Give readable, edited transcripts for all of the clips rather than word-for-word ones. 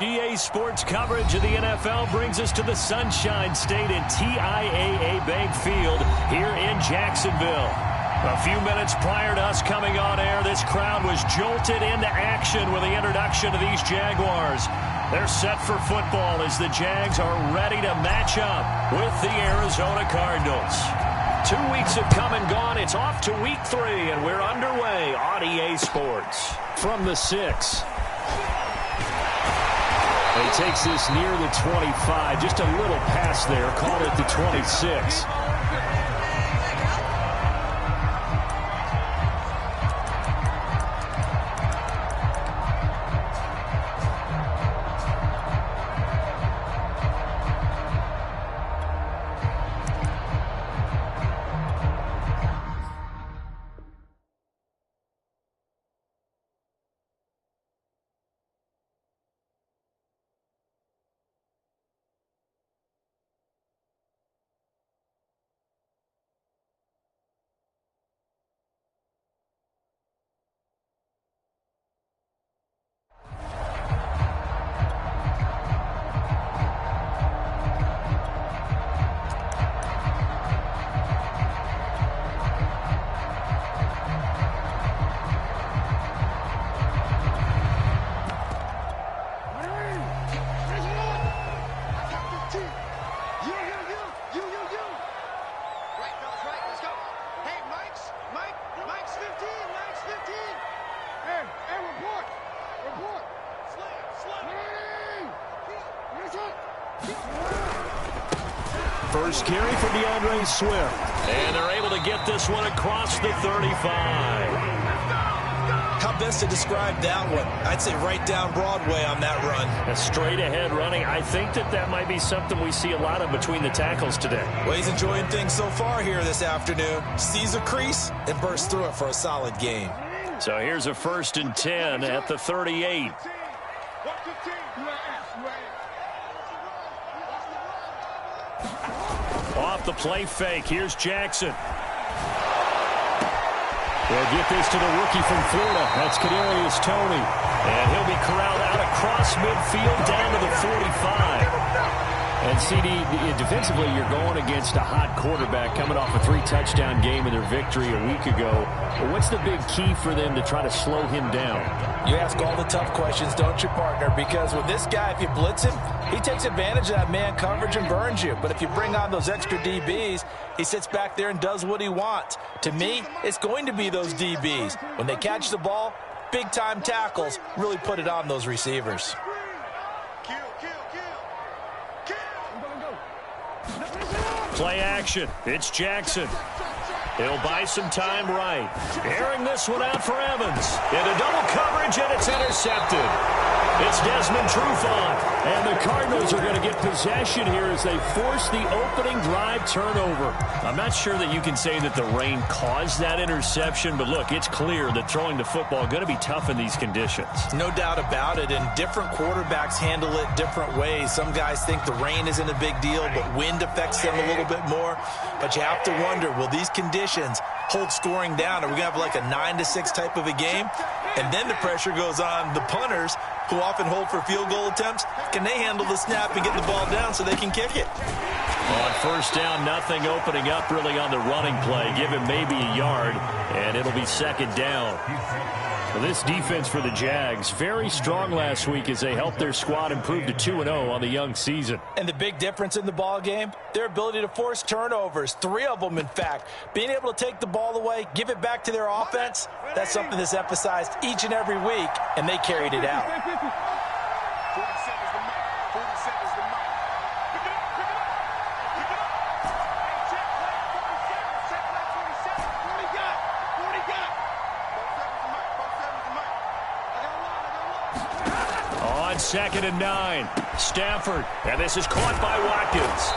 EA Sports coverage of the NFL brings us to the Sunshine State in TIAA Bank Field here in Jacksonville. A few minutes prior to us coming on air, this crowd was jolted into action with the introduction of these Jaguars. They're set for football as the Jags are ready to match up with the Arizona Cardinals. 2 weeks have come and gone. It's off to week 3, and we're underway on EA Sports. From the 6. He takes this near the 25, just a little pass there, called it the 26. First carry for DeAndre Swift. And they're able to get this one across the 35. How best to describe that one? I'd say right down Broadway on that run. A straight ahead running. I think that might be something we see a lot of between the tackles today. Well, he's enjoying things so far here this afternoon. Sees a crease and bursts through it for a solid gain. So here's a 1st and 10 at the 38. Off the play fake. Here's Jackson. They'll get this to the rookie from Florida. That's Kadarius Toney. And he'll be corralled out across midfield down to the 45. And CD, defensively, you're going against a hot quarterback coming off a 3-touchdown game in their victory a week ago. But what's the big key for them to try to slow him down? You ask all the tough questions, don't you, partner? Because with this guy, if you blitz him, he takes advantage of that man coverage and burns you. But if you bring on those extra DBs, he sits back there and does what he wants. To me, it's going to be those DBs. When they catch the ball, big-time tackles really put it on those receivers. Play action. It's Jackson. He'll buy some time right. Airing this one out for Evans. Into double coverage, and it's intercepted. It's Desmond Trufant. And the Cardinals are going to get possession here as they force the opening drive turnover. I'm not sure that you can say that the rain caused that interception, but look, it's clear that throwing the football is going to be tough in these conditions. No doubt about it, and different quarterbacks handle it different ways. Some guys think the rain isn't a big deal, but wind affects them a little bit more. But you have to wonder, will these conditions hold scoring down? Are we going to have like a 9-6 type of a game? And then the pressure goes on the punters, who often hold for field goal attempts. Can they handle the snap and get the ball down so they can kick it? On 1st down, nothing opening up really on the running play. Give him maybe a yard, and it'll be 2nd down. Well, this defense for the Jags, very strong last week as they helped their squad improve to 2-0 on the young season. And the big difference in the ball game, their ability to force turnovers, 3 of them, in fact. Being able to take the ball away, give it back to their offense, that's something that's emphasized each and every week, and they carried it out. On 2nd and 9, Stafford, and this is caught by Watkins.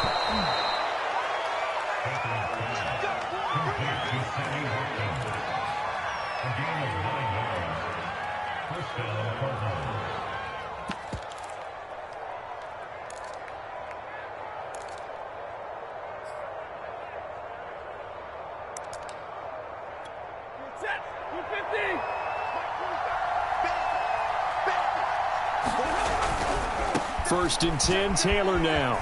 1st and 10, Taylor now.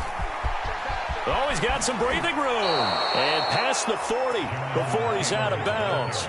Oh, he's got some breathing room. And past the 40 before he's out of bounds.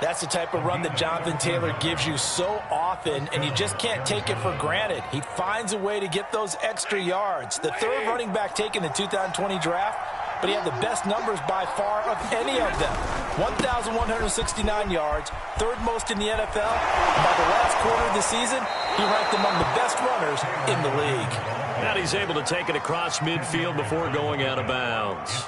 That's the type of run that Jonathan Taylor gives you so often, and you just can't take it for granted. He finds a way to get those extra yards. The third running back taken in the 2020 draft, but he had the best numbers by far of any of them. 1,169 yards, third most in the NFL. And by the last quarter of the season, he ranked among the best runners in the league. And he's able to take it across midfield before going out of bounds.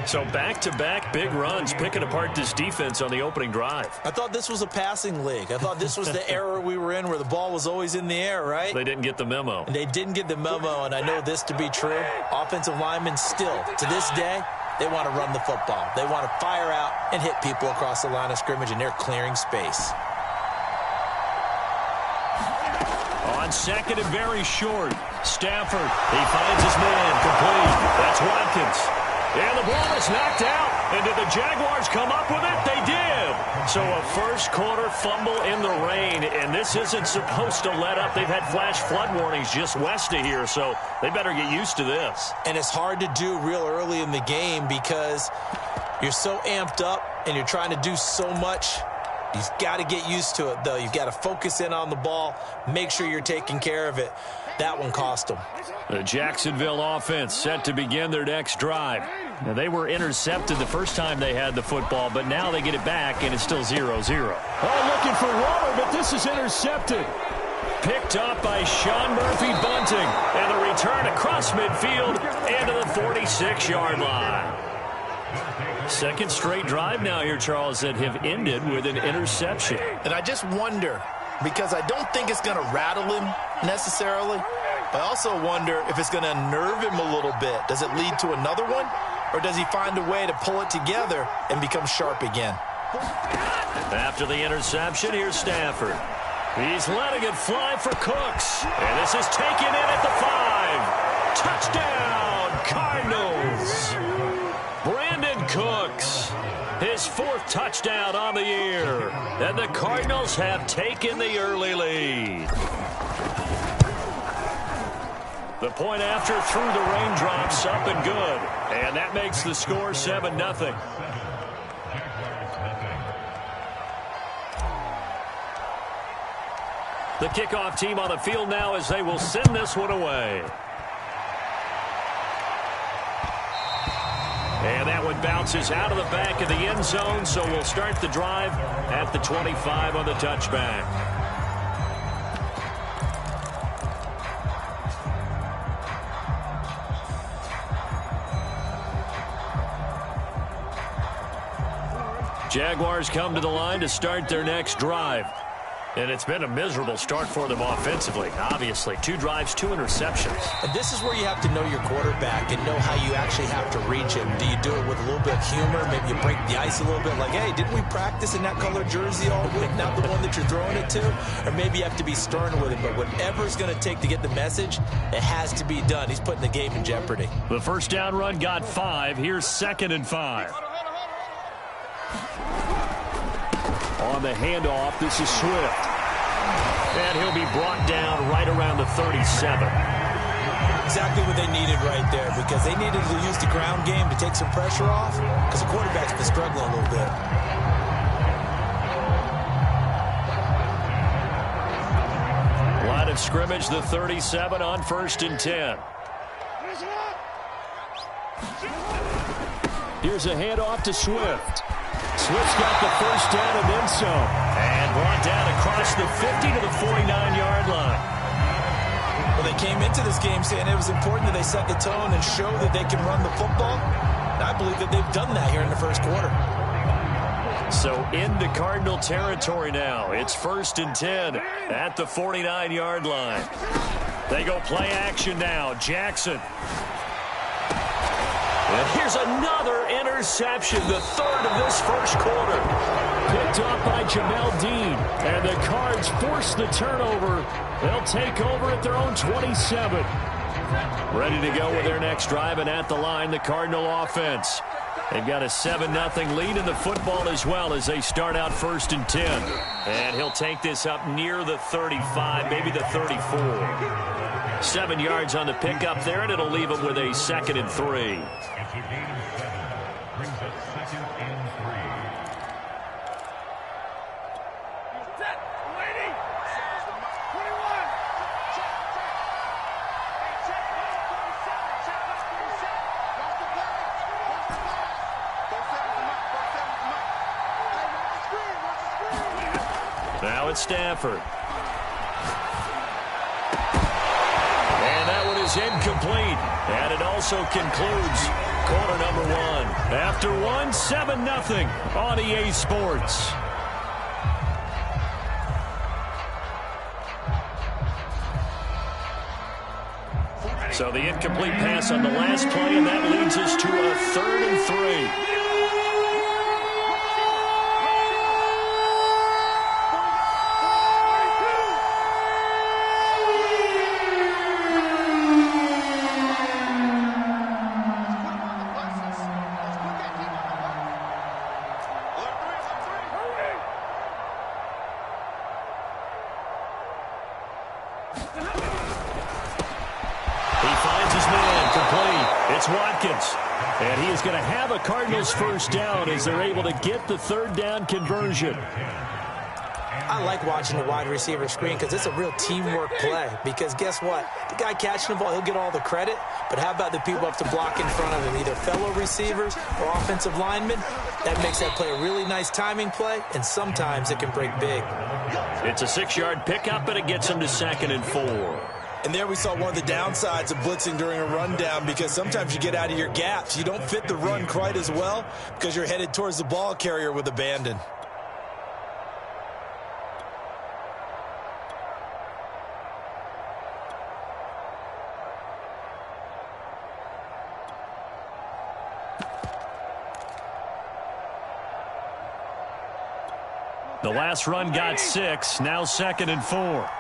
So back-to-back big runs, picking apart this defense on the opening drive. I thought this was a passing league. I thought this was the era we were in where the ball was always in the air, right? They didn't get the memo. And they didn't get the memo, and I know this to be true. Offensive linemen still, to this day, they want to run the football. They want to fire out and hit people across the line of scrimmage, and they're clearing space. On second and very short, Stafford, he finds his man, complete. That's Watkins. And the ball is knocked out. And did the Jaguars come up with it? They did. So a first quarter fumble in the rain, and this isn't supposed to let up. They've had flash flood warnings just west of here, so they better get used to this. And it's hard to do real early in the game because you're so amped up and you're trying to do so much. You've got to get used to it, though. You've got to focus in on the ball, make sure you're taking care of it. That one cost them. The Jacksonville offense set to begin their next drive. Now, they were intercepted the first time they had the football, but now they get it back, and it's still 0-0. Oh, looking for Waller, but this is intercepted. Picked up by Sean Murphy-Bunting, and the return across midfield and to the 46-yard line. Second straight drive now here, Charles, that have ended with an interception. And I just wonder, because I don't think it's going to rattle him necessarily. I also wonder if it's going to unnerve him a little bit. Does it lead to another one? Or does he find a way to pull it together and become sharp again? After the interception, here's Stafford. He's letting it fly for Cooks. And this is taken in at the 5. Touchdown, Cardinals. Brandon Cooks, his 4th touchdown on the year. And the Cardinals have taken the early lead. The point after through the raindrops, up and good. And that makes the score 7-0. The kickoff team on the field now as they will send this one away. And that one bounces out of the back of the end zone, so we'll start the drive at the 25 on the touchback. Jaguars come to the line to start their next drive. And it's been a miserable start for them offensively, obviously. 2 drives, 2 interceptions. And this is where you have to know your quarterback and know how you actually have to reach him. Do you do it with a little bit of humor? Maybe you break the ice a little bit like, hey, didn't we practice in that color jersey all week? Not the one that you're throwing it to? Or maybe you have to be stern with him. But whatever it's going to take to get the message, it has to be done. He's putting the game in jeopardy. The first down run got 5. Here's 2nd and 5. On the handoff, this is Swift. And he'll be brought down right around the 37. Exactly what they needed right there, because they needed to use the ground game to take some pressure off, because the quarterback's been struggling a little bit. Line of scrimmage, the 37 on 1st and 10. Here's a handoff to Swift. Swift's got the first down and then some. And brought down across the 50 to the 49-yard line. Well, they came into this game saying it was important that they set the tone and show that they can run the football. And I believe that they've done that here in the first quarter. So into Cardinal territory now. It's 1st and 10 at the 49-yard line. They go play action now. Jackson. And here's another interception, the 3rd of this first quarter. Picked up by Jamel Dean. And the Cards force the turnover. They'll take over at their own 27. Ready to go with their next drive, and at the line, the Cardinal offense. They've got a 7-0 lead in the football as well as they start out 1st and 10. And he'll take this up near the 35, maybe the 34. 7 yards on the pickup there, and it'll leave him with a 2nd and 3. Now it's Stafford. And that one is incomplete. And it also concludes quarter number 1. After 1, 7-0 on EA Sports. So the incomplete pass on the last play, and that leads us to a 3rd and 3. And he is going to have a Cardinals first down as they're able to get the 3rd down conversion. I like watching the wide receiver screen because it's a real teamwork play. Because guess what? The guy catching the ball, he'll get all the credit. But how about the people up to block in front of him, either fellow receivers or offensive linemen? That makes that play a really nice timing play, and sometimes it can break big. It's a 6-yard pickup, and it gets him to 2nd and 4. And there we saw one of the downsides of blitzing during a rundown, because sometimes you get out of your gaps. You don't fit the run quite as well because you're headed towards the ball carrier with abandon. The last run got 6, now 2nd and 4.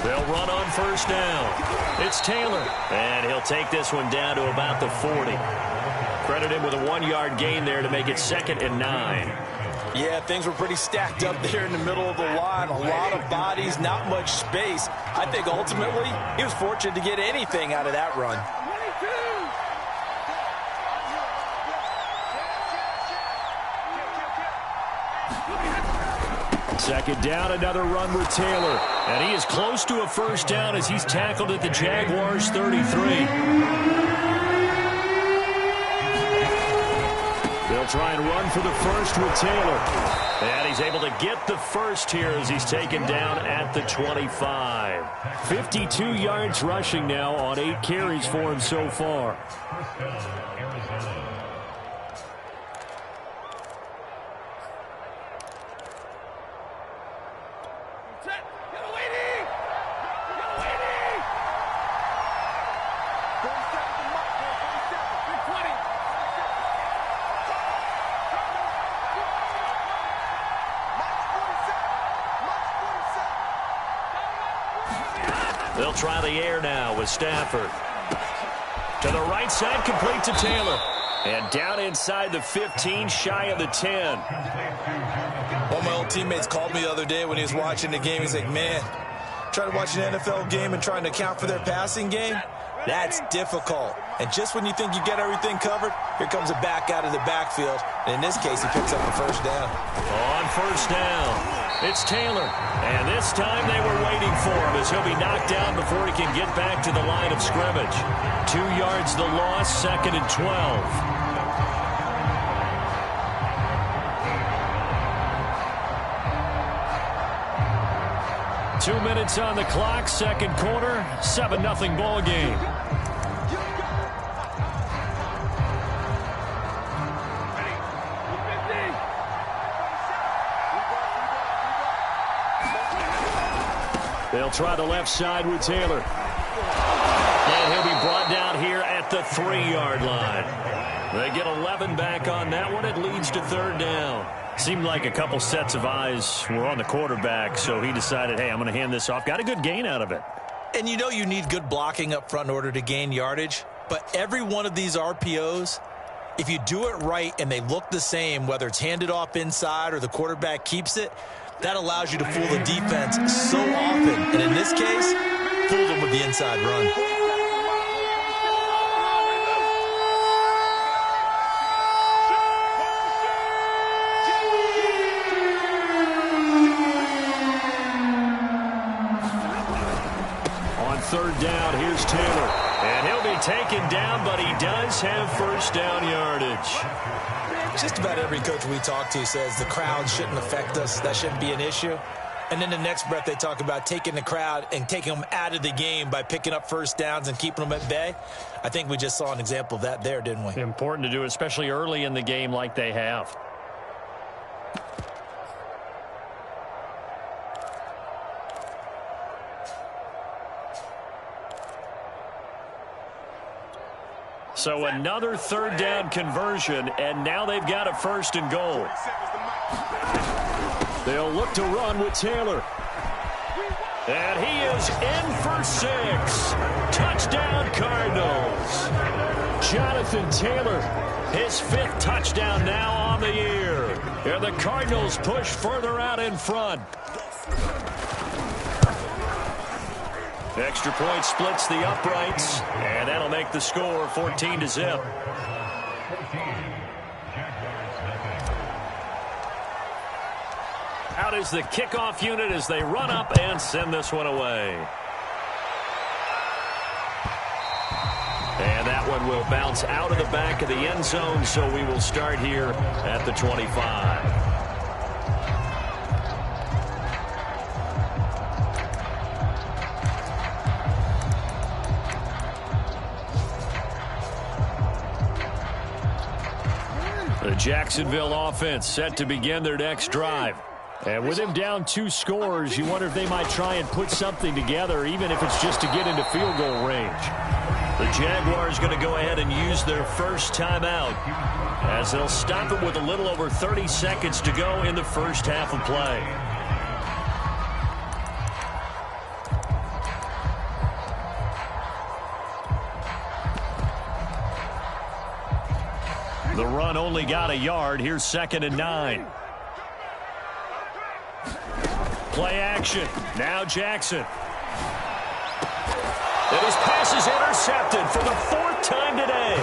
They'll run on 1st down. It's Taylor, and he'll take this one down to about the 40. Credit him with a 1-yard gain there to make it 2nd and 9. Yeah, things were pretty stacked up there in the middle of the line. A lot of bodies, not much space. I think ultimately he was fortunate to get anything out of that run. Second down, another run with Taylor. And he is close to a first down as he's tackled at the Jaguars' 33. They'll try and run for the first with Taylor. And he's able to get the first here as he's taken down at the 25. 52 yards rushing now on 8 carries for him so far. They'll try the air now with Stafford. To the right side, complete to Taylor. And down inside the 15, shy of the 10. One of my old teammates called me the other day when he was watching the game. He's like, man, trying to watch an NFL game and trying to account for their passing game? That's difficult. And just when you think you get everything covered, here comes a back out of the backfield. And in this case, he picks up a first down. On 1st down, it's Taylor. And this time they were waiting for him as he'll be knocked down before he can get back to the line of scrimmage. 2 yards the loss, 2nd and 12. 2 minutes on the clock, second quarter, 7-0 ball game. They'll try the left side with Taylor. And he'll be brought down here at the 3-yard line. They get 11 back on that one. It leads to 3rd down. Seemed like a couple sets of eyes were on the quarterback, so he decided, hey, I'm going to hand this off. Got a good gain out of it. And you know you need good blocking up front in order to gain yardage. But every one of these RPOs, if you do it right and they look the same, whether it's handed off inside or the quarterback keeps it, that allows you to fool the defense so often. And in this case, fooled them with the inside run. On 3rd down, here's Taylor. And he'll be taken down, but he does have 1st down yardage. Just about every coach we talk to says the crowd shouldn't affect us. That shouldn't be an issue. And then the next breath they talk about taking the crowd and taking them out of the game by picking up 1st downs and keeping them at bay. I think we just saw an example of that there, didn't we? Important to do, especially early in the game like they have. So another 3rd down conversion, and now they've got a 1st and goal. They'll look to run with Taylor. And he is in for 6. Touchdown, Cardinals. Jonathan Taylor, his 5th touchdown now on the year. And the Cardinals push further out in front. Extra point splits the uprights, and that'll make the score 14-0. Out is the kickoff unit as they run up and send this one away. And that one will bounce out of the back of the end zone, so we will start here at the 25. The Jacksonville offense set to begin their next drive. And with him down 2 scores, you wonder if they might try and put something together, even if it's just to get into field goal range. The Jaguars going to go ahead and use their first timeout as they'll stop it with a little over 30 seconds to go in the first half of play. The run only got a yard. Here's 2nd and 9. Play action. Now Jackson. And his pass is intercepted for the 4th time today.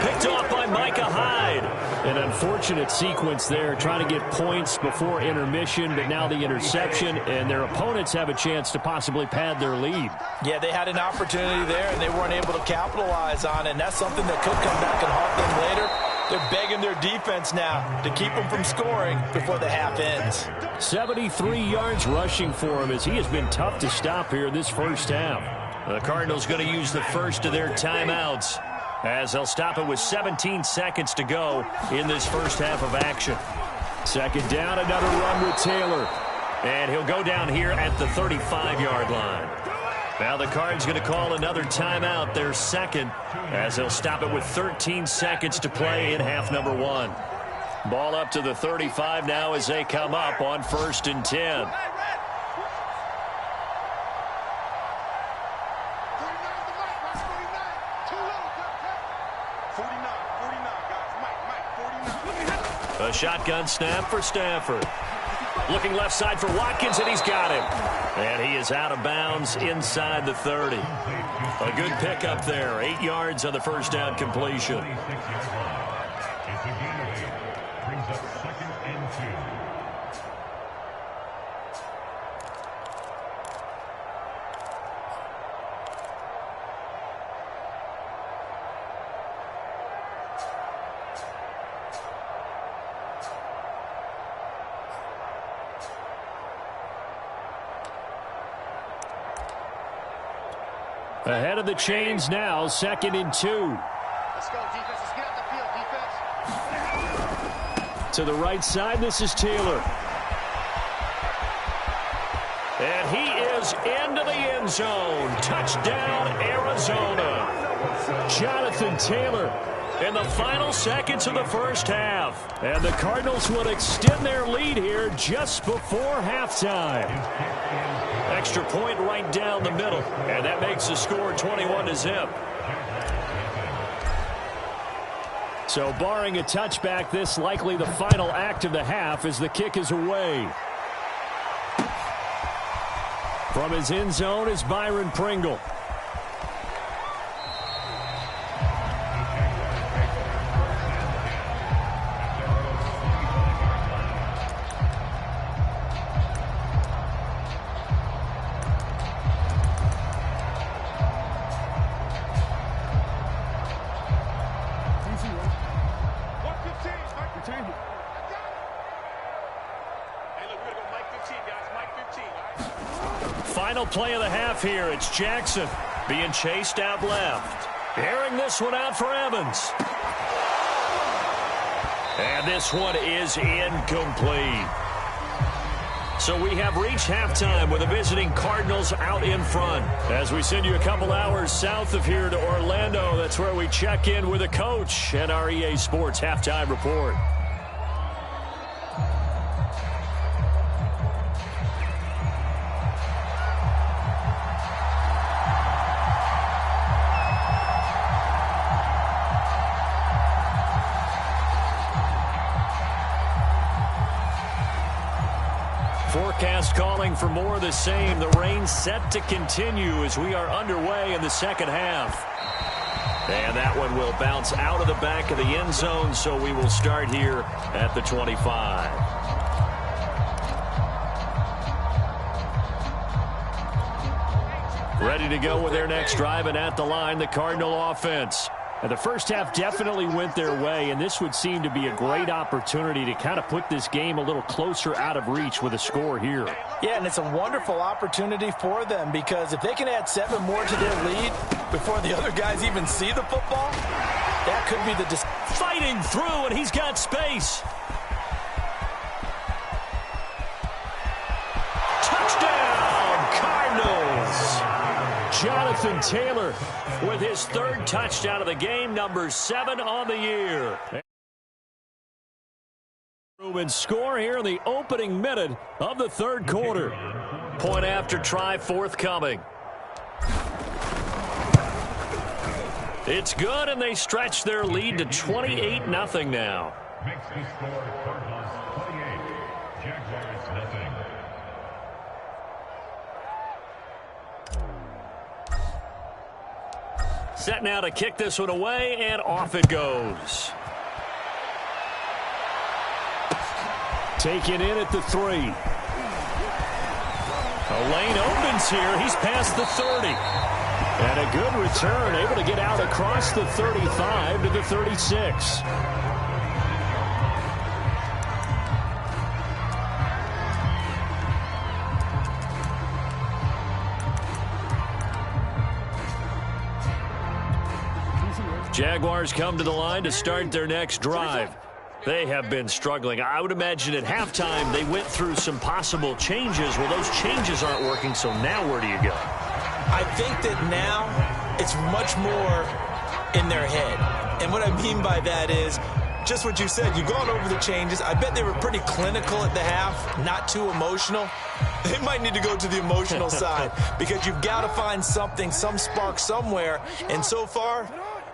Picked off by Micah Hyde. An unfortunate sequence there, trying to get points before intermission, but now the interception, and their opponents have a chance to possibly pad their lead. Yeah, they had an opportunity there, and they weren't able to capitalize on it, and that's something that could come back and haunt them later. They're begging their defense now to keep them from scoring before the half ends. 73 yards rushing for him as he has been tough to stop here this first half. The Cardinals going to use the first of their timeouts as they'll stop it with 17 seconds to go in this first half of action. 2nd down, another run with Taylor. And he'll go down here at the 35-yard line. Now the Cards going to call another timeout, their 2nd, as they'll stop it with 13 seconds to play in half number 1. Ball up to the 35 now as they come up on 1st and 10. A shotgun snap for Stafford. Looking left side for Watkins, and he's got him. And he is out of bounds inside the 30. A good pickup there. 8 yards on the first down completion. Ahead of the chains now, 2nd and 2. Let's go, defense. Let's get out the field, defense. To the right side, this is Taylor. And he goes into the end zone. Touchdown, Arizona. Jonathan Taylor in the final seconds of the first half. And the Cardinals will extend their lead here just before halftime. Extra point right down the middle. And that makes the score 21-0. So barring a touchback, this likely the final act of the half as the kick is away. From his end zone is Byron Pringle. Final play of the half here. It's Jackson being chased out left. Airing this one out for Evans. And this one is incomplete. So we have reached halftime with the visiting Cardinals out in front. As we send you a couple hours south of here to Orlando, that's where we check in with the coach and our EA Sports Halftime Report. Forecast calling for more of the same. The rain set to continue as we are underway in the second half. And that one will bounce out of the back of the end zone, so we will start here at the 25. Ready to go with their next drive, and at the line, the Cardinal offense. And the first half definitely went their way, and this would seem to be a great opportunity to kind of put this game a little closer out of reach with a score here. Yeah, and it's a wonderful opportunity for them because if they can add 7 more to their lead before the other guys even see the football, that could be the... Fighting through, and he's got space. Touchdown, Cardinals! Jonathan Taylor with his 3rd touchdown of the game, number 7 on the year. And score here in the opening minute of the 3rd quarter. Point after try forthcoming. It's good, and they stretch their lead to 28-0 now. Makes the score Cardinals 28, Jaguars nothing. Set now to kick this one away, and off it goes. Taken in at the 3. A lane opens here. He's past the 30. And a good return, able to get out across the 35 to the 36. Jaguars come to the line to start their next drive. They have been struggling. I would imagine at halftime they went through some possible changes. Well, those changes aren't working, so now where do you go? I think that now it's much more in their head. And what I mean by that is just what you said. You've gone over the changes. I bet they were pretty clinical at the half, not too emotional. They might need to go to the emotional side because you've got to find something, some spark somewhere. And so far,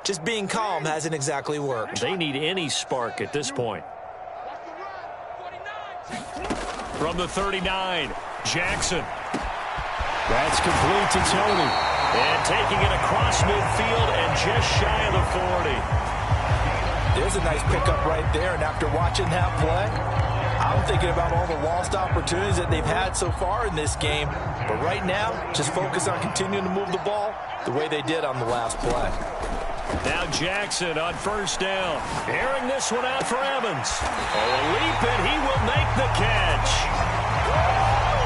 just being calm hasn't exactly worked. They need any spark at this point. From the 39, Jackson. That's complete to Tony. And taking it across midfield and just shy of the 40. There's a nice pickup right there, and after watching that play, I'm thinking about all the lost opportunities that they've had so far in this game. But right now, just focus on continuing to move the ball the way they did on the last play. Now Jackson on first down. Airing this one out for Evans. Oh, a leap, and he will make the catch.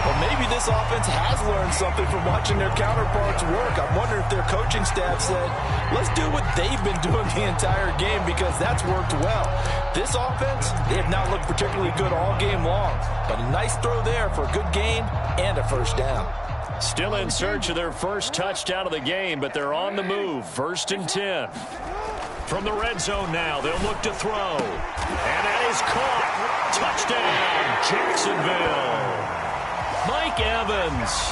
Well, maybe this offense has learned something from watching their counterparts work. I'm wondering if their coaching staff said, let's do what they've been doing the entire game because that's worked well. This offense, they have not looked particularly good all game long, but a nice throw there for a good gain and a first down. Still in search of their first touchdown of the game, but they're on the move. 1st and 10. From the red zone now, they'll look to throw. And that is caught. Touchdown, Jacksonville. Mike Evans,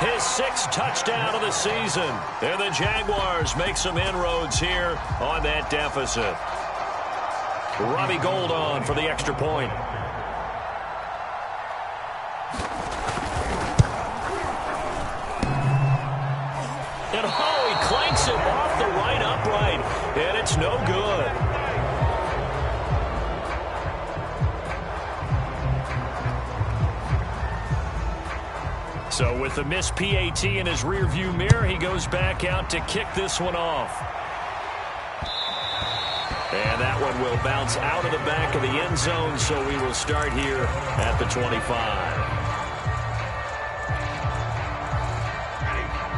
his 6th touchdown of the season. And the Jaguars make some inroads here on that deficit. Robbie Gould on for the extra point. And he clanks it off the right upright, and it's no good. So with the missed PAT in his rearview mirror, he goes back out to kick this one off. And that one will bounce out of the back of the end zone, so we will start here at the 25.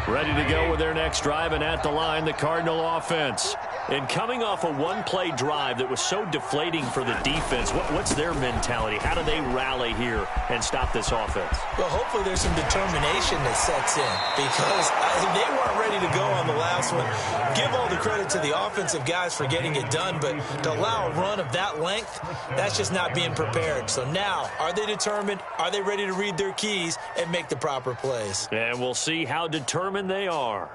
Ready to go with their next drive, and at the line, the Cardinal offense. And coming off a one-play drive that was so deflating for the defense, what's their mentality? How do they rally here and stop this offense? Well, hopefully there's some determination that sets in, because they weren't ready to go on the last one. Give all the credit to the offensive guys for getting it done, but to allow a run of that length, that's just not being prepared. So now, are they determined? Are they ready to read their keys and make the proper plays? And we'll see how determined they are.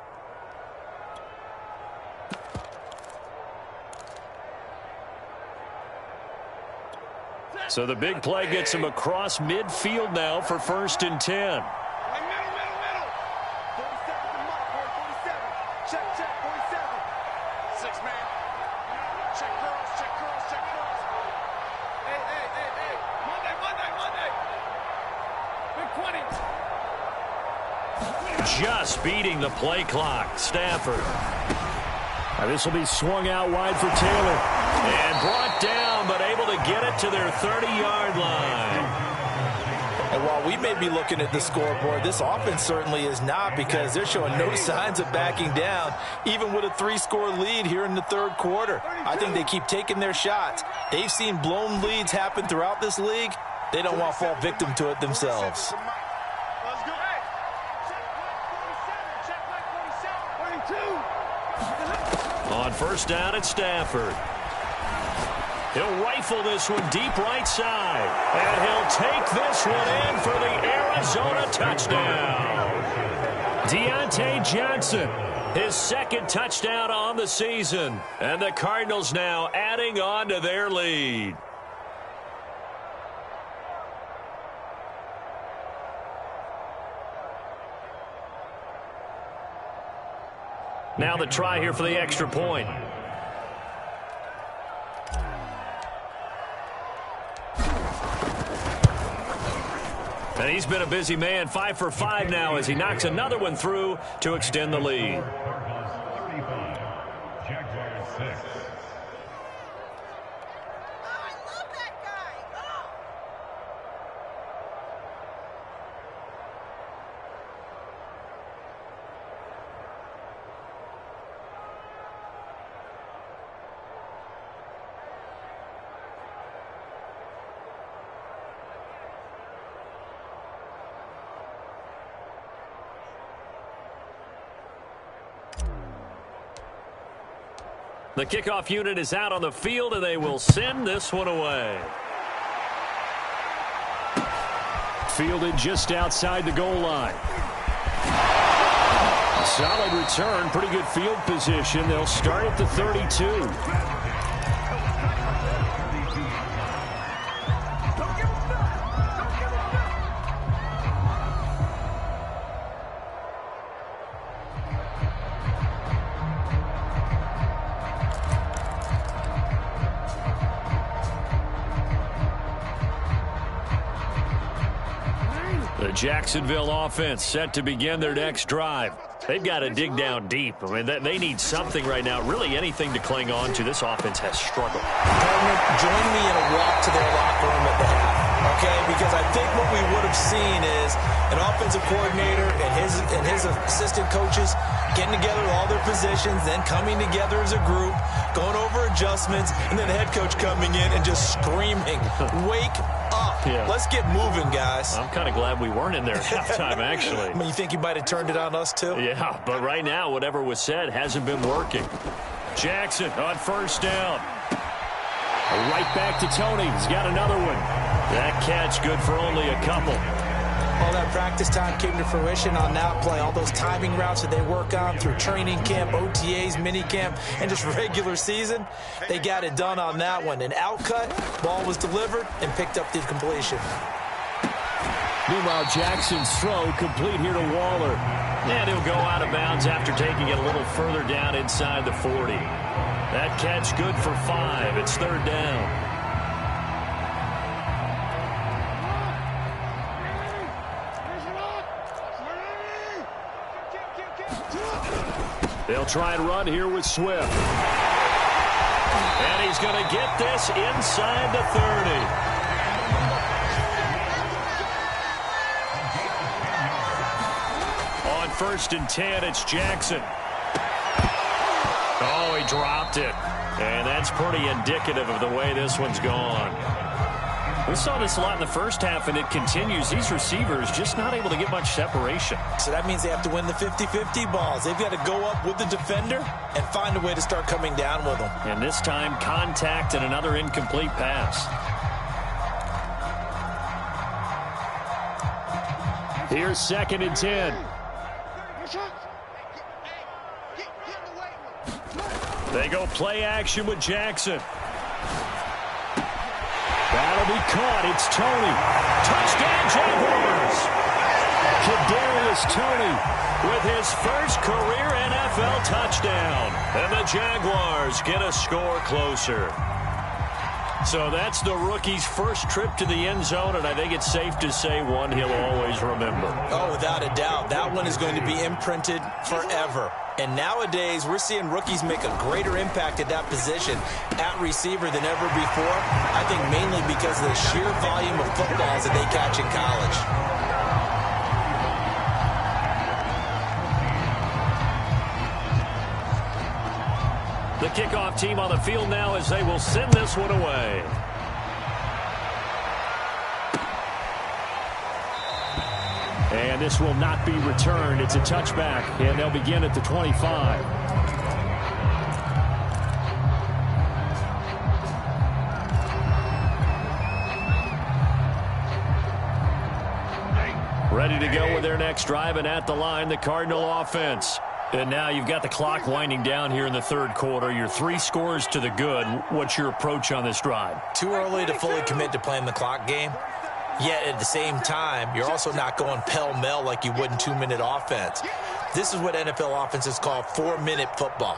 So the big play gets him across midfield now for 1st and 10. Middle. 47 to Mike, 47. Check, 47. 6-man. Check cross. Hey. Monday. Big 20. Just beating the play clock. Stafford. This will be swung out wide for Taylor. And brought down, but able to get it to their 30-yard line. And while we may be looking at the scoreboard, this offense certainly is not, because they're showing no signs of backing down, even with a 3-score lead here in the 3rd quarter. I think they keep taking their shots. They've seen blown leads happen throughout this league. They don't want to fall victim to it themselves. On 1st down, it's Stafford. He'll rifle this one deep right side. And he'll take this one in for the Arizona touchdown. Deontay Johnson, his 2nd touchdown on the season. And the Cardinals now adding on to their lead. Now the try here for the extra point. And he's been a busy man, 5 for 5 now as he knocks another one through to extend the lead. Jaguars 6. The kickoff unit is out on the field, and they will send this one away. Fielded just outside the goal line. Solid return, pretty good field position. They'll start at the 32. The Jacksonville offense set to begin their next drive. They've got to dig down deep. I mean, they need something right now, really anything to cling on to. This offense has struggled. Join me in a walk to their locker room at the half, okay? Because I think what we would have seen is an offensive coordinator and his assistant coaches getting together with all their positions, then coming together as a group, going over adjustments, and then the head coach coming in and just screaming, "Wake up." Yeah. Let's get moving, guys. I'm kind of glad we weren't in there at halftime, actually. I mean, you think you might have turned it on us, too? Yeah, but right now, whatever was said hasn't been working. Jackson on first down. Right back to Tony. He's got another one. That catch good for only a couple. All that practice time came to fruition on that play. All those timing routes that they work on through training camp, OTAs, minicamp, and just regular season, they got it done on that one. An outcut, ball was delivered, and picked up the completion. Meanwhile, Jackson's throw complete here to Waller. And he'll go out of bounds after taking it a little further down inside the 40. That catch good for 5. It's third down. They'll try and run here with Swift. And he's going to get this inside the 30. On 1st and 10, it's Jackson. Oh, he dropped it. And that's pretty indicative of the way this one's gone. We saw this a lot in the first half, and it continues. These receivers just not able to get much separation. So that means they have to win the 50-50 balls. They've got to go up with the defender and find a way to start coming down with them. And this time, contact and another incomplete pass. Here's 2nd and 10. They go play action with Jackson. That'll be caught. It's Tony. Touchdown, Jaguars. Kadarius Toney with his first career NFL touchdown. And the Jaguars get a score closer. So that's the rookie's first trip to the end zone, and I think it's safe to say one he'll always remember. Oh, without a doubt. That one is going to be imprinted forever. And nowadays, we're seeing rookies make a greater impact at that position at receiver than ever before. I think mainly because of the sheer volume of footballs that they catch in college. The kickoff team on the field now as they will send this one away. And this will not be returned. It's a touchback, and they'll begin at the 25. Ready to go with their next drive, and at the line, the Cardinal offense. And now you've got the clock winding down here in the third quarter. You're 3 scores to the good. What's your approach on this drive? Too early to fully commit to playing the clock game. Yet at the same time, you're also not going pell-mell like you would in 2-minute offense. This is what NFL offenses call 4-minute football.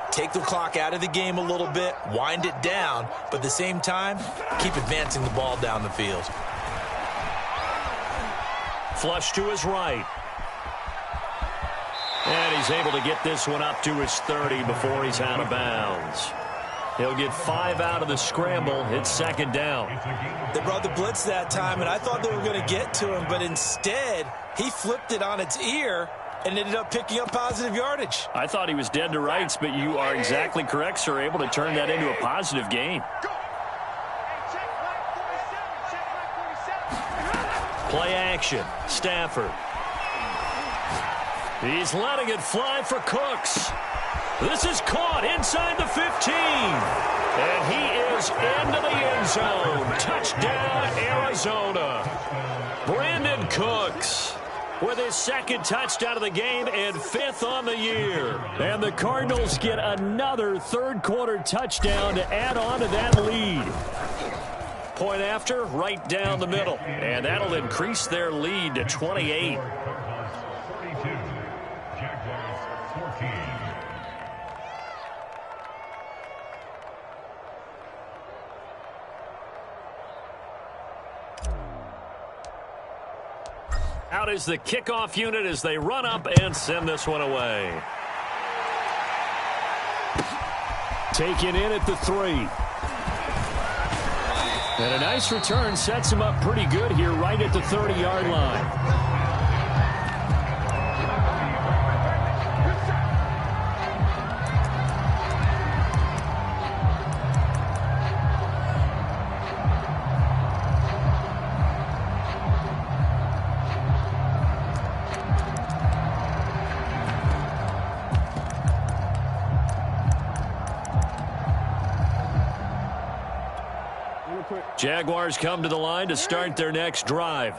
Take the clock out of the game a little bit, wind it down, but at the same time, keep advancing the ball down the field. Flush to his right. And he's able to get this one up to his 30 before he's out of bounds. He'll get 5 out of the scramble. It's 2nd down. They brought the blitz that time, and I thought they were going to get to him, but instead, he flipped it on its ear and ended up picking up positive yardage. I thought he was dead to rights, but you are exactly correct, sir. Able to turn that into a positive gain. Play action. Stafford. He's letting it fly for Cooks. This is caught inside the 15. And he is into the end zone. Touchdown, Arizona. Brandon Cooks with his 2nd touchdown of the game and 5th on the year. And the Cardinals get another third-quarter touchdown to add on to that lead. Point after, right down the middle. And that'll increase their lead to 28. Out is the kickoff unit as they run up and send this one away. Taken in at the 3. And a nice return sets him up pretty good here right at the 30-yard line. Jaguars come to the line to start their next drive.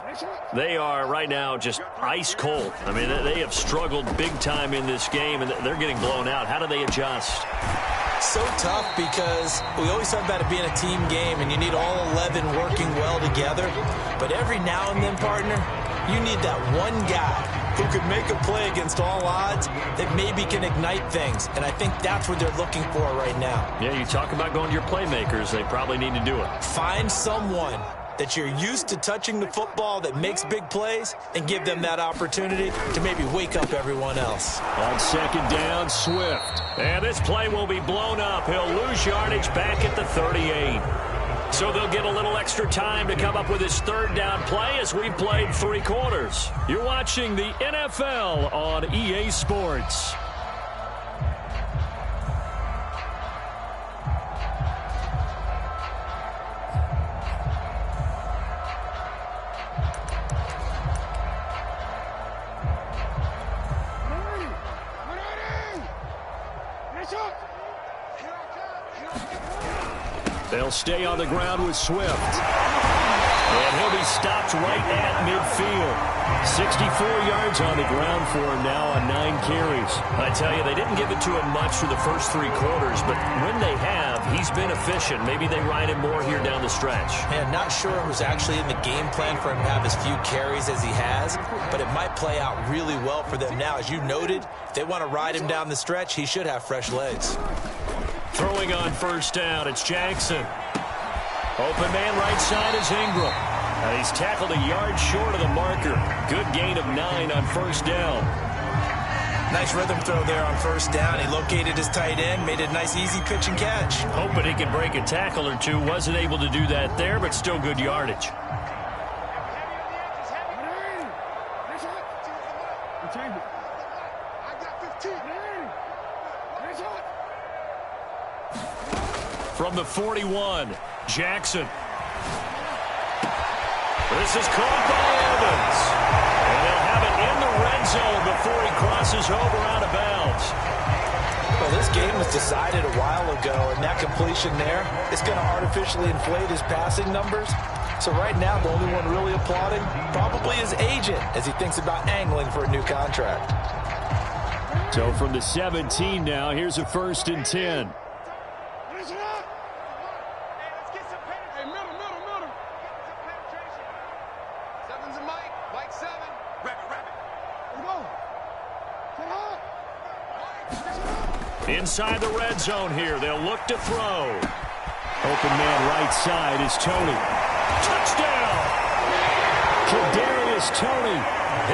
They are right now just ice cold. I mean, they have struggled big time in this game, and they're getting blown out. How do they adjust? So tough because we always talk about it being a team game, and you need all 11 working well together. But every now and then, partner, you need that one guy who could make a play against all odds that maybe can ignite things. And I think that's what they're looking for right now. Yeah, you talk about going to your playmakers. They probably need to do it. Find someone that you're used to touching the football that makes big plays and give them that opportunity to maybe wake up everyone else. On second down, Swift. And this play will be blown up. He'll lose yardage back at the 38. So they'll get a little extra time to come up with his third down play as we've played 3 quarters. You're watching the NFL on EA Sports. They'll stay on the ground with Swift. And he'll be stopped right at midfield. 64 yards on the ground for him now on 9 carries. I tell you, they didn't give it to him much for the first 3 quarters, but when they have, he's been efficient. Maybe they ride him more here down the stretch. And not sure it was actually in the game plan for him to have as few carries as he has, but it might play out really well for them now. As you noted, if they want to ride him down the stretch, he should have fresh legs. Throwing on first down, it's Jackson. Open man right side is Ingram. And he's tackled a yard short of the marker. Good gain of 9 on first down. Nice rhythm throw there on first down. He located his tight end, made a nice easy pitch and catch. Hoping he could break a tackle or two. Wasn't able to do that there, but still good yardage. From the 41, Jackson. This is caught by Evans. And they'll have it in the red zone before he crosses over out of bounds. Well, this game was decided a while ago, and that completion there is going to artificially inflate his passing numbers. So right now, the only one really applauding probably his agent as he thinks about angling for a new contract. So from the 17 now, here's a 1st and 10. Inside the red zone here. They'll look to throw. Open man right side is Toney. Touchdown! Kadarius Toney.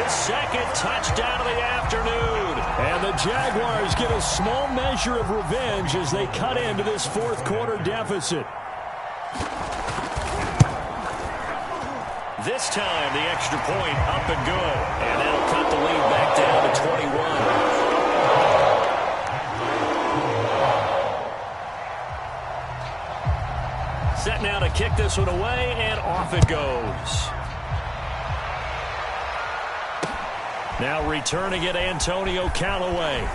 His 2nd touchdown of the afternoon. And the Jaguars get a small measure of revenge as they cut into this 4th quarter deficit. This time, the extra point up and good. And that'll cut the lead back down to 21. Set now to kick this one away, and off it goes. Now returning it, Antonio Callaway.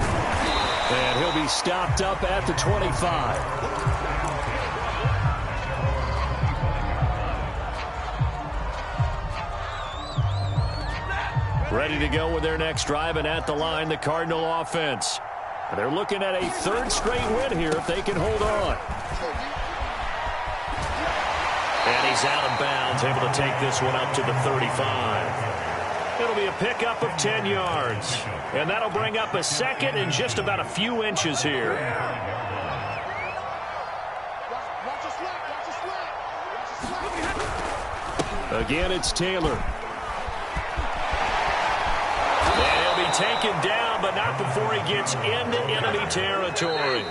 And he'll be stopped up at the 25. Ready to go with their next drive, and at the line, the Cardinal offense. They're looking at a 3rd straight win here if they can hold on. And he's out of bounds, able to take this one up to the 35. It'll be a pickup of 10 yards. And that'll bring up a 2nd and just about a few inches here. Again, it's Taylor. And he'll be taken down, but not before he gets into enemy territory.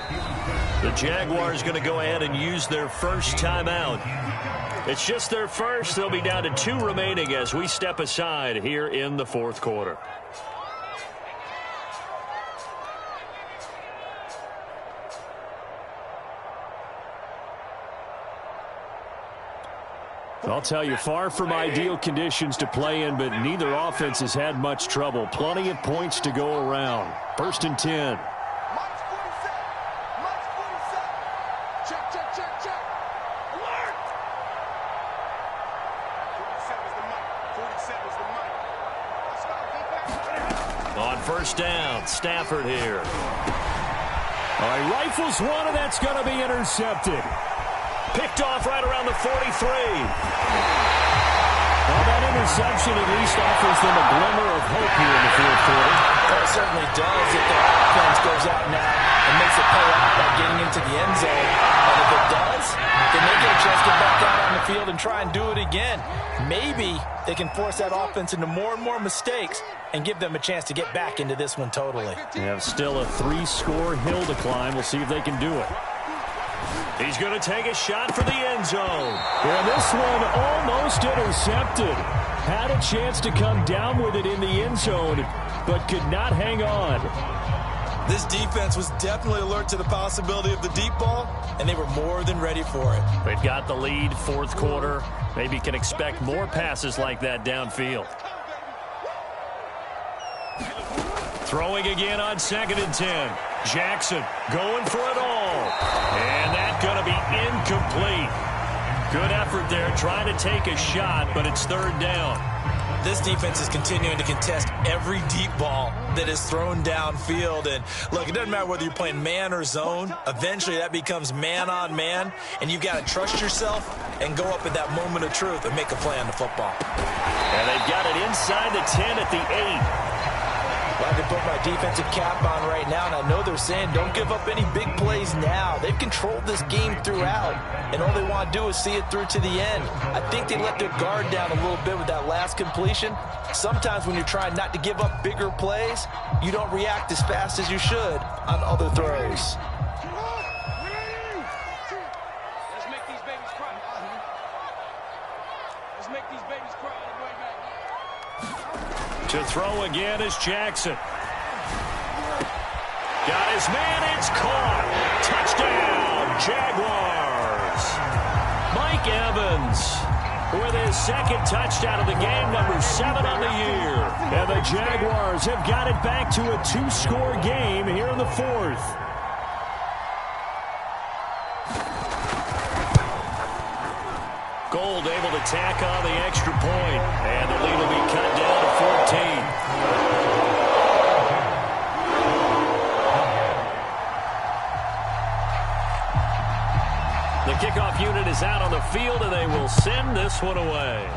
The Jaguars going to go ahead and use their first timeout. It's just their first. They'll be down to 2 remaining as we step aside here in the 4th quarter. I'll tell you, far from ideal conditions to play in, but neither offense has had much trouble. Plenty of points to go around. 1st and 10. 47's the mic. Let's go, defense. On first down, Stafford here. All right, rifles one, and that's going to be intercepted. Picked off right around the 43. Well, that interception at least offers them a glimmer of hope here in the fourth quarter. Well, it certainly does if their offense goes out now and makes it pay off by getting into the end zone. And if it does, then they get a chance to get back out on the field and try and do it again. Maybe they can force that offense into more and more mistakes and give them a chance to get back into this one totally. They have still a 3-score hill to climb. We'll see if they can do it. He's going to take a shot for the end zone. And this one almost intercepted. Had a chance to come down with it in the end zone, but could not hang on. This defense was definitely alert to the possibility of the deep ball, and they were more than ready for it. They've got the lead, fourth quarter. Maybe can expect more passes like that downfield. Throwing again on 2nd and 10. Jackson going for it all. And that's going to be incomplete. Good effort there trying to take a shot, but it's third down. This defense is continuing to contest every deep ball that is thrown downfield. And look, it doesn't matter whether you're playing man or zone. Eventually that becomes man on man, and you've got to trust yourself and go up at that moment of truth and make a play on the football. And they've got it inside the 10 at the 8. Well, I can put my defensive cap on right now, and I know they're saying don't give up any big plays now. They've controlled this game throughout, and all they want to do is see it through to the end. I think they let their guard down a little bit with that last completion. Sometimes when you're trying not to give up bigger plays, you don't react as fast as you should on other throws. Let's make these babies cry. Let's make these babies cry all the way back. To throw again is Jackson. Got his man, it's caught. Touchdown, Jaguars. Mike Evans with his second touchdown of the game, number 7 on the year. And the Jaguars have got it back to a 2-score game here in the fourth. Gold able to tack on the extra point, and the lead will be cut down to 14. The kickoff unit is out on the field, and they will send this one away.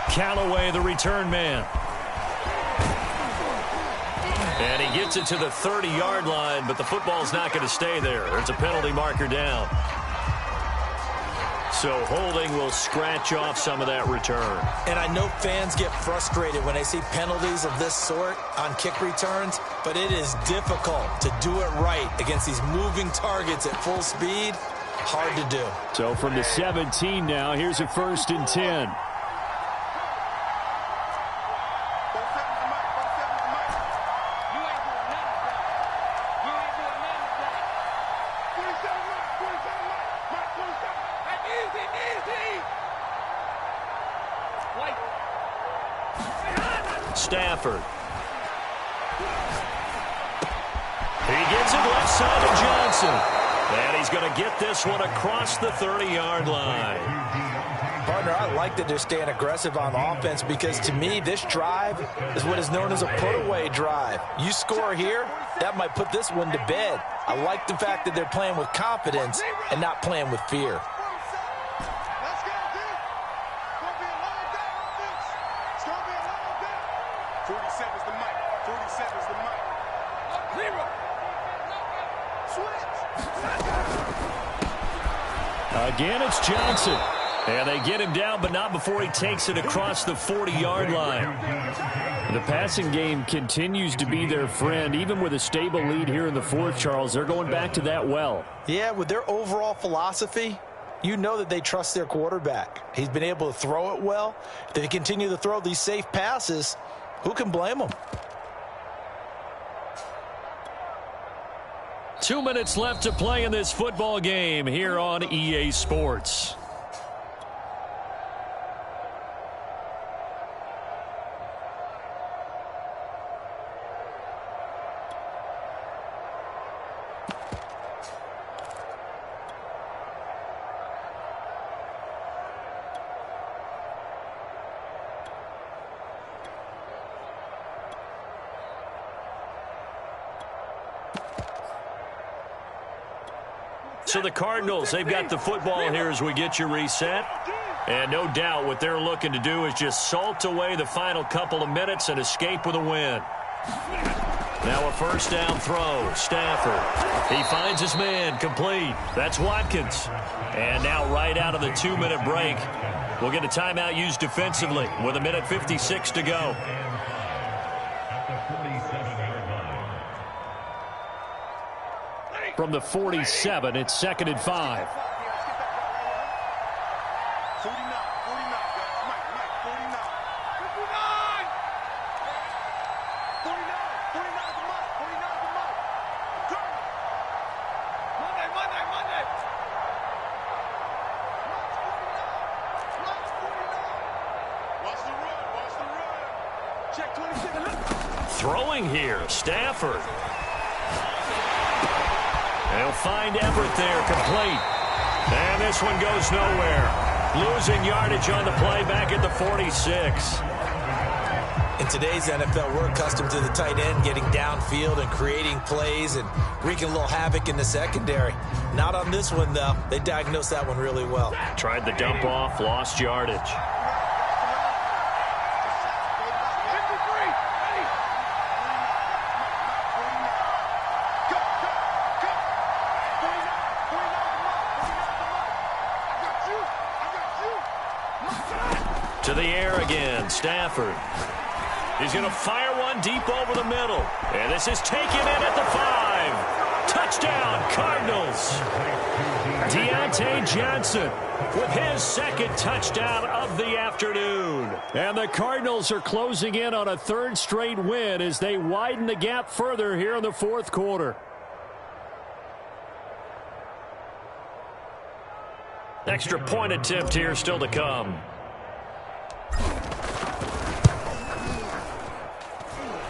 Callaway, the return man. And he gets it to the 30-yard line, but the football's not going to stay there. There's a penalty marker down. So holding will scratch off some of that return. And I know fans get frustrated when they see penalties of this sort on kick returns, but it is difficult to do it right against these moving targets at full speed. Hard to do. So from the 17 now, here's a 1st and 10. Stafford. He gets it left side to Johnson. And he's going to get this one across the 30-yard line. Partner, I like that they're staying aggressive on offense because to me, this drive is what is known as a put-away drive. You score here, that might put this one to bed. I like the fact that they're playing with confidence and not playing with fear. Let's go, dude. It's going to be a long day on this. It's going to be a long day. 47's the mic. 47's the mic. Zero. Switch. Again, it's Johnson. And they get him down, but not before he takes it across the 40-yard line. The passing game continues to be their friend. Even with a stable lead here in the fourth, Charles, they're going back to that well. Yeah, with their overall philosophy, you know that they trust their quarterback. He's been able to throw it well. If they continue to throw these safe passes, who can blame them? 2 minutes left to play in this football game here on EA Sports. So the Cardinals, they've got the football here as we get you reset. And no doubt what they're looking to do is just salt away the final couple of minutes and escape with a win. Now a first down throw. Stafford. He finds his man. Complete. That's Watkins. And now right out of the 2-minute break, we'll get a timeout used defensively with 1:56 to go. From the 47, it's 2nd and 5. 49, 49, guys. Mike, 49. 49 to Mike. 49 to Mike. Turn. Monday. Mike's 49. Watch the run. Check 26. Throwing here, Stafford. They'll find Everett there, complete. And this one goes nowhere. Losing yardage on the play back at the 46. In today's NFL, we're accustomed to the tight end getting downfield and creating plays and wreaking a little havoc in the secondary. Not on this one, though. They diagnosed that one really well. Tried the dump off, lost yardage. To the air again, Stafford. He's going to fire one deep over the middle. And this is taken in at the 5. Touchdown, Cardinals. Deontay Johnson with his second touchdown of the afternoon. And the Cardinals are closing in on a 3rd straight win as they widen the gap further here in the 4th quarter. Extra point attempt here still to come.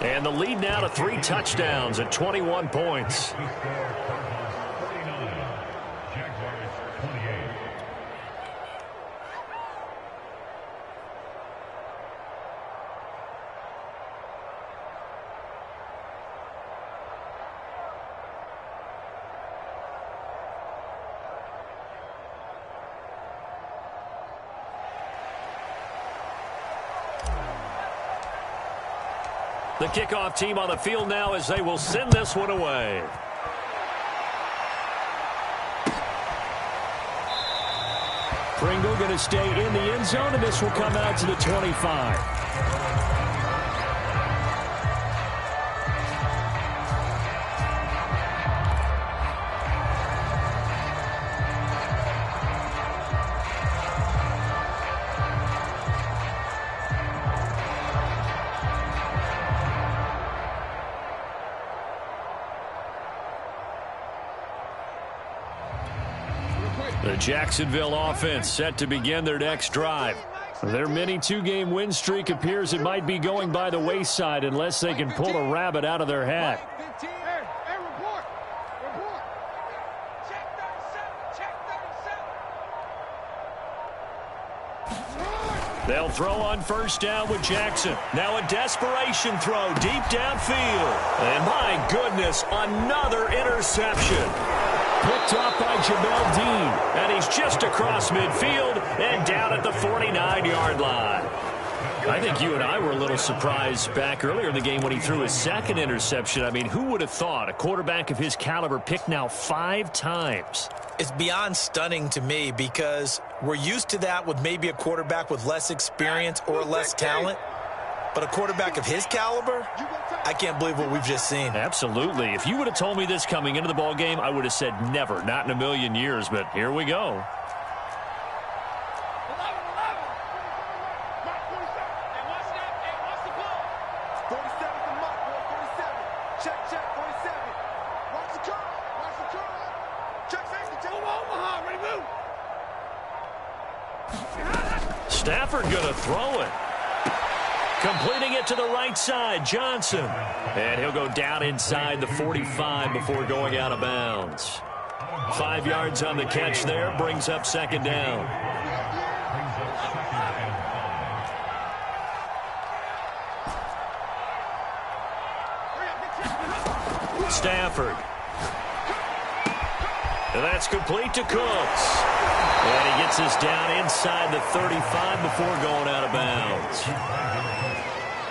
And the lead now to 3 touchdowns at 21 points. The kickoff team on the field now as they will send this one away. Pringle going to stay in the end zone, and this will come out to the 25. The Jacksonville offense set to begin their next drive. Their mini 2-game win streak appears it might be going by the wayside unless they can pull a rabbit out of their hat. They'll throw on first down with Jackson. Now a desperation throw deep downfield. And my goodness, another interception. Picked off by Jamel Dean. And he's just across midfield and down at the 49-yard line. I think you and I were a little surprised back earlier in the game when he threw his second interception. I mean, who would have thought a quarterback of his caliber picked now 5 times? It's beyond stunning to me because we're used to that with maybe a quarterback with less experience or less talent. But a quarterback of his caliber, I can't believe what we've just seen. Absolutely. If you would have told me this coming into the ball game, I would have said never, not in a million years. But here we go. Stafford going to throw it. Completing it to the right side, Johnson. And he'll go down inside the 45 before going out of bounds. 5 yards on the catch there, brings up second down. Stafford. And that's complete to Cooks. And he gets us down inside the 35 before going out of bounds.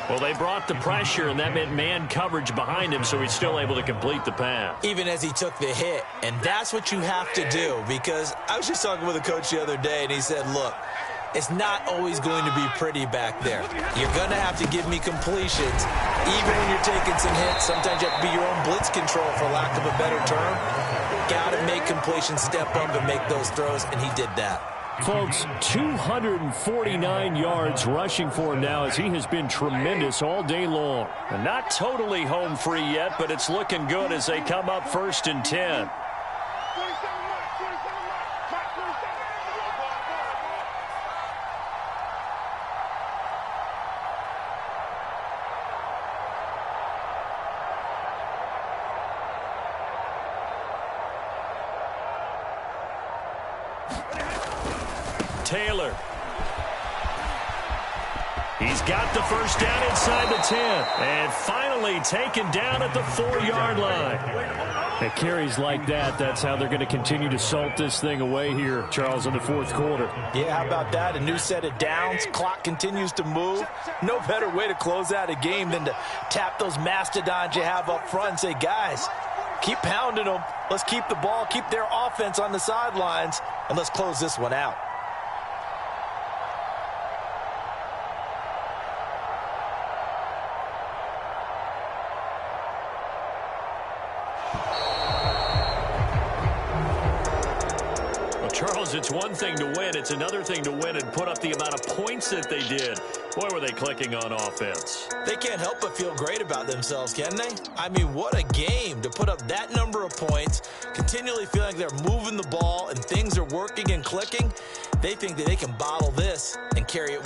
Well, they brought the pressure, and that meant man coverage behind him, so he's still able to complete the pass. Even as he took the hit, and that's what you have to do, because I was just talking with a coach the other day, and he said, look, it's not always going to be pretty back there. You're going to have to give me completions. Even when you're taking some hits, sometimes you have to be your own blitz control, for lack of a better term. Got to make completions, step up and make those throws, and he did that. Folks, 249 yards rushing for him now, as he has been tremendous all day long. And not totally home free yet, but it's looking good as they come up 1st and 10. Taylor. He's got the first down inside the 10. And finally taken down at the 4-yard line. At carries like that, that's how they're going to continue to salt this thing away here, Charles, in the 4th quarter. Yeah, how about that? A new set of downs. Clock continues to move. No better way to close out a game than to tap those mastodons you have up front and say, guys, keep pounding them. Let's keep the ball, keep their offense on the sidelines, and let's close this one out. Charles, it's one thing to win. It's another thing to win and put up the amount of points that they did. Boy, were they clicking on offense. They can't help but feel great about themselves, can they? I mean, what a game to put up that number of points, continually feeling like they're moving the ball and things are working and clicking. They think that they can bottle this and carry it